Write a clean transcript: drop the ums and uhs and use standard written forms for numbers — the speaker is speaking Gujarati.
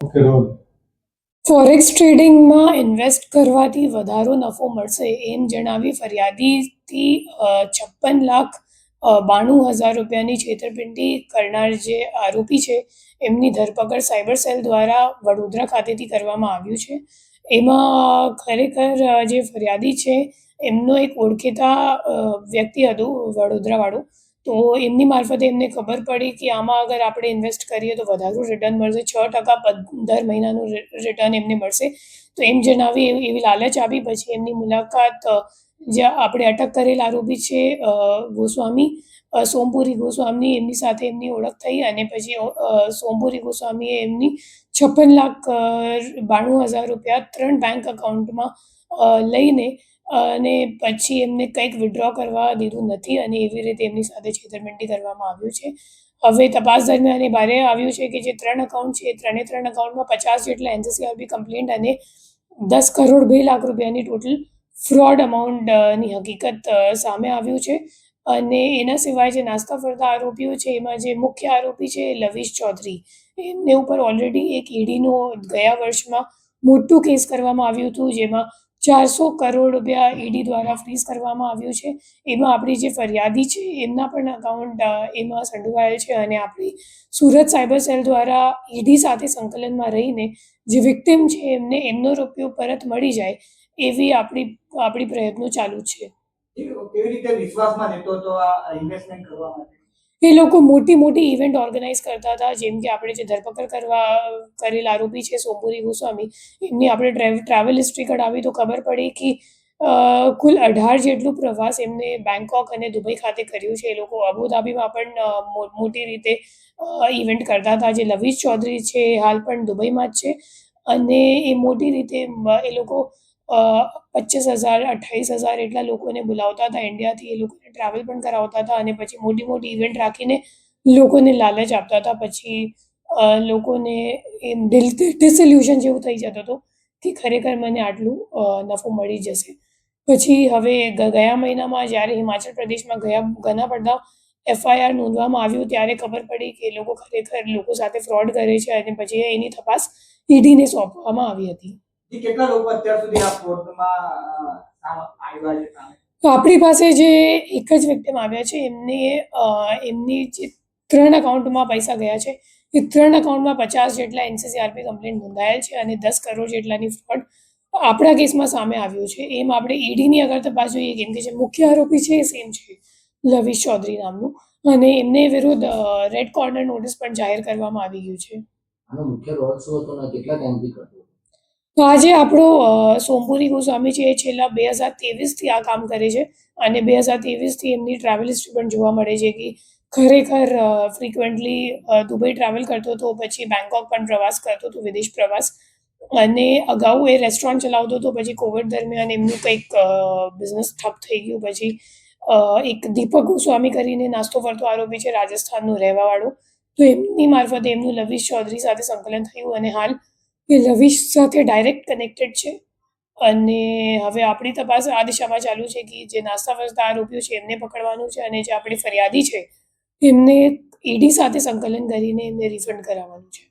ઓકે રોલ. ફોરેક્સ ટ્રેડિંગમાં ઇન્વેસ્ટ કરવાથી વધારો નફો મળશે એમ જણાવી ફરિયાદીથી 56,92,000 રૂપિયાની છેતરપિંડી કરનાર જે આરોપી છે એમની ધરપકડ સાયબર સેલ દ્વારા વડોદરા ખાતેથી કરવામાં આવ્યું છે. એમાં ખરેખર જે ફરિયાદી છે એમનો એક ઓળખીતા વ્યક્તિ હતું વડોદરાવાળું. તો એમની મારફતે એમને ખબર પડી કે આમાં અગર આપણે ઇન્વેસ્ટ કરીએ તો વધારે રિટર્ન મળશે, 6% દર મહિનાનું રિટર્ન એમને મળશે. તો એમ જણાવી એવી લાલચ આપી પછી એમની મુલાકાત જે આપણે અટક કરેલ આરોપી છે ગોસ્વામી, સોમપુરી ગોસ્વામી, એમની સાથે એમની ઓળખ થઈ અને પછી સોમપુરી ગોસ્વામીએ એમની 56,92,000 રૂપિયા 3 બેંક એકાઉન્ટમાં લઈને અને પછી એમને કંઈક વિડ્રો કરવા દીધું નથી અને એવી રીતે એમની સાથે છેતરપિંડી કરવામાં આવ્યું છે. હવે તપાસ દરમિયાન એ બહાર આવ્યું છે કે જે 3 એકાઉન્ટ છે એ 3 એકાઉન્ટમાં 50 જેટલા એનસીસીઆરબી કમ્પ્લેન્ટ અને 10,02,00,000 રૂપિયાની ટોટલ ફ્રોડ અમાઉન્ટની હકીકત સામે આવ્યું છે. અને એના સિવાય જે નાસ્તા ફરતા આરોપીઓ છે એમાં જે મુખ્ય આરોપી છે લવીશ ચૌધરી, એમને ઉપર ઓલરેડી એક ઈડીનો ગયા વર્ષમાં મોટું કેસ કરવામાં આવ્યું હતું જેમાં 400 કરોડ રૂપિયા ઈડી દ્વારા ફ્રીઝ કરવામાં આવ્યું છે. એમાં આપણી જે ફરિયાદી છે એમના પણ અકાઉન્ટ એમાં સંડોવાયેલ છે અને આપણી સુરત સાયબર સેલ દ્વારા ઈડી સાથે સંકલનમાં રહીને જે વિક્ટિમ છે એમને એમનો રૂપિયો પરત મળી જાય એવી આપણી પ્રયત્નો ચાલુ છે. કેવી રીતે વિશ્વાસમાં લેતો હતો આ ઇન્વેસ્ટમેન્ટ કરવા માટે? એ લોકો મોટી મોટી ઇવેન્ટ ઓર્ગેનાઇઝ કરતા હતા, જેમ કે આપણે જે ધરપકડ કરેલ આરોપી છે સોમપુરી ગોસ્વામી, એમની આપણે ટ્રાવેલ હિસ્ટ્રી કઢાવી તો ખબર પડી કે કુલ 18 જેટલું પ્રવાસ એમને બેંકોક અને દુબઈ ખાતે કર્યું છે. એ લોકો અબુધાબીમાં પણ મોટી રીતે ઇવેન્ટ કરતા હતા. જે લવીશ ચૌધરી છે એ હાલ પણ દુબઈમાં જ છે અને એ મોટી રીતે એ લોકો 25,000 28,000 એટલા લોકોને બોલાવતા હતા ઇન્ડિયાથી. એ લોકોને ટ્રાવેલ પણ કરાવતા હતા અને પછી મોટી મોટી ઇવેન્ટ રાખીને લોકોને લાલચ આપતા હતા. પછી લોકોને એમ ડિસઇલ્યુઝન જેવું થઈ જતું હતું કે ખરેખર મને આટલું નફો મળી જશે. પછી હવે ગયા મહિનામાં જ્યારે હિમાચલ પ્રદેશમાં ઘણા બધા એફઆઈઆર નોંધવામાં આવ્યું ત્યારે ખબર પડી કે એ લોકો ખરેખર લોકો સાથે ફ્રોડ કરે છે અને પછી એની તપાસ ઈડીને સોંપવામાં આવી હતી. કેટલા લોકો અત્યાર સુધી આ ફ્રોડમાં આવ્યા છે? તો આપણી પાસે જે એક જ વિક્ટિમ આવ્યા છે એમની જે 3 એકાઉન્ટમાં પૈસા ગયા છે એ 3 એકાઉન્ટમાં 50 જેટલા એનસીસીઆરપી કમ્પ્લેન્ટ નોંધાયેલ છે અને 10 કરોડ જેટલાની ફ્રોડ આપણા કેસમાં સામે આવ્યું છે. એમ આપણે ઈડીની અગર તપાસ જોઈએ, કેમ કે જે મુખ્ય આરોપી છે એ સેમ છે લવીશ ચૌધરી નામનું, અને એમને વિરુદ્ધ રેડ કોર્નર નોટિસ પણ જાહેર કરવામાં આવી ગયું છે. આનો મુખ્ય રોલ શું હતો અને કેટલા ટાઈમથી કરતો? તો આજે આપણો સોમપુરી ગોસ્વામી છે એ છેલ્લા 2023થી આ કામ કરે છે અને 2023થી એમની ટ્રાવેલ હિસ્ટ્રી પણ જોવા મળે છે કે ખરેખર ફ્રિકવન્ટલી દુબઈ ટ્રાવેલ કરતો હતો, પછી બેંકોક પણ પ્રવાસ કરતો હતો, વિદેશ પ્રવાસ. અને અગાઉ એ રેસ્ટોરન્ટ ચલાવતો હતો. પછી કોવિડ દરમિયાન એમનું કંઈક બિઝનેસ ઠપ થઈ ગયું. પછી એક દીપક ગોસ્વામી કરીને નાસ્તો ફરતો આરોપી છે રાજસ્થાનનો રહેવાવાળો, તો એમની મારફતે એમનું લવીશ ચૌધરી સાથે સંકલન થયું અને હાલ એ લવીશ સાથે ડાયરેક્ટ કનેક્ટેડ છે. અને હવે આપણી તપાસ આ દિશામાં ચાલુ છે કે જે નાસ્તા ફરતા આરોપીઓ છે એમને પકડવાનું છે અને જે આપણી ફરિયાદી છે એમને ઈડી સાથે સંકલન કરીને એમને રિફંડ કરાવવાનું છે.